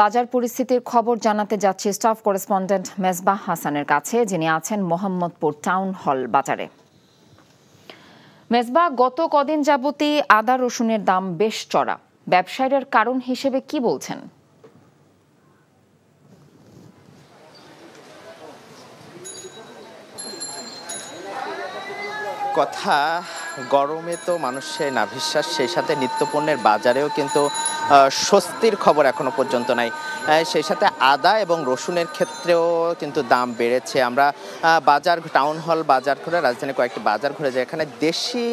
বাজার পরিস্থিতির খবর জানাতে যাচ্ছি স্টাফ করেসপন্ডেন্ট মেজবাহ হাসানের কাছে, যিনি আছেন মোহাম্মদপুর টাউন হল বাজারে। মেজবাহ, গত কদিন যাবতই আদা রসুনের দাম বেশ চড়া, ব্যবসায়ীদের কারণ হিসেবে কি বলছেন? কথা গরমে তো মানুষের নাভিশ্বাস, সেই সাথে নিত্যপণ্যের বাজারেও কিন্তু স্বস্তির খবর এখনো পর্যন্ত নাই। সেই সাথে আদা এবং রসুনের ক্ষেত্রেও কিন্তু দাম বেড়েছে। আমরা টাউন হল বাজার ঘুরে, রাজধানী কয়েকটি বাজার ঘুরে যাই, এখানে দেশি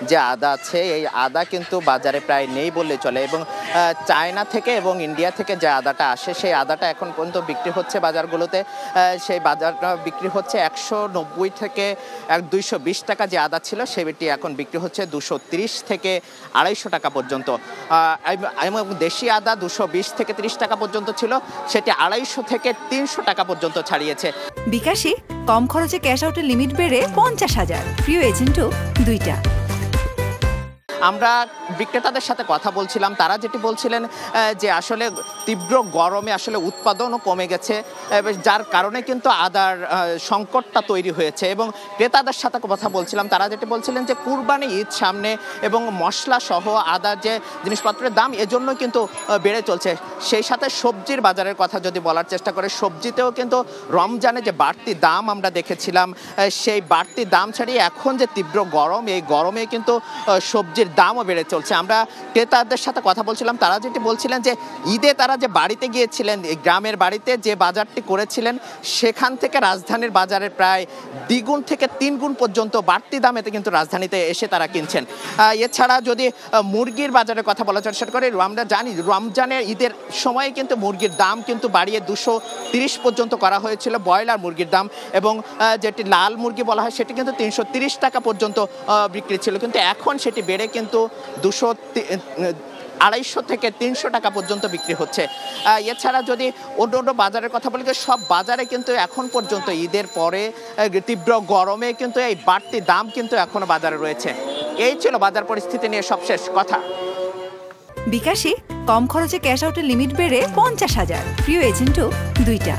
যে আদা আছে এই আদা কিন্তু বাজারে প্রায় নেই বললে চলে, এবং চায়না থেকে এবং ইন্ডিয়া থেকে যে আদাটা আসে সেই আদাটা এখন পর্যন্ত বিক্রি হচ্ছে বাজারগুলোতে। সেই বাজারটা বিক্রি হচ্ছে 190 থেকে 220 টাকা যে আদা ছিল সেটি এখন বিক্রি হচ্ছে 230 থেকে 250 টাকা পর্যন্ত। দেশি আদা 220 থেকে 30 টাকা পর্যন্ত ছিল, সেটি 250 থেকে 300 টাকা পর্যন্ত ছাড়িয়েছে। বিকাশে কম খরচে ক্যাশ আউটের লিমিট বেড়ে 50,000, প্রিয় এজেন্টও 2টা। আমরা বিক্রেতাদের সাথে কথা বলছিলাম, তারা যেটি বলছিলেন যে আসলে তীব্র গরমে আসলে উৎপাদনও কমে গেছে, যার কারণে কিন্তু আদার সংকটটা তৈরি হয়েছে। এবং ক্রেতাদের সাথে কথা বলছিলাম, তারা যেটি বলছিলেন যে কুরবানি ঈদ সামনে এবং মশলা সহ আদার যে জিনিসপত্রের দাম এজন্য কিন্তু বেড়ে চলছে। সেই সাথে সবজির বাজারের কথা যদি বলার চেষ্টা করে, সবজিতেও কিন্তু রমজানে যে বাড়তি দাম আমরা দেখেছিলাম, সেই বাড়তি দাম ছাড়িয়ে এখন যে তীব্র গরম, এই গরমে কিন্তু সবজির দামও বেড়ে চলছে। আমরা ক্রেতাদের সাথে কথা বলছিলাম, তারা যেটি বলছিলেন যে ঈদে তারা যে বাড়িতে গিয়েছিলেন, গ্রামের বাড়িতে যে বাজারটি করেছিলেন, সেখান থেকে রাজধানীর বাজারে প্রায় 2 গুণ থেকে 3 গুণ পর্যন্ত বাড়তি দামেতে কিন্তু রাজধানীতে এসে তারা কিনছেন। এছাড়া যদি মুরগির বাজারের কথা বলার চেষ্টা করি, আমরা জানি রমজানের ঈদের সময়ে কিন্তু মুরগির দাম কিন্তু বাড়িয়ে 230 পর্যন্ত করা হয়েছিল ব্রয়লার মুরগির দাম, এবং যেটি লাল মুরগি বলা হয় সেটি কিন্তু 330 টাকা পর্যন্ত বিক্রি ছিল, কিন্তু এখন সেটি বেড়ে কিন্তু 250 থেকে 300 টাকা পর্যন্ত বিক্রি হচ্ছে। এছাড়া যদি অন্য বাজারের কথা বলি, সব বাজারে কিন্তু এখন পর্যন্ত ঈদের পরে তীব্র গরমে কিন্তু এই বাড়তি দাম কিন্তু এখনো বাজারে রয়েছে। এই ছিল বাজার পরিস্থিতি নিয়ে সবশেষ কথা। বিকাশে কম খরচে ক্যাশ আউটের লিমিট বেড়ে 50,000, প্রিয় এজেন্টও 2টা।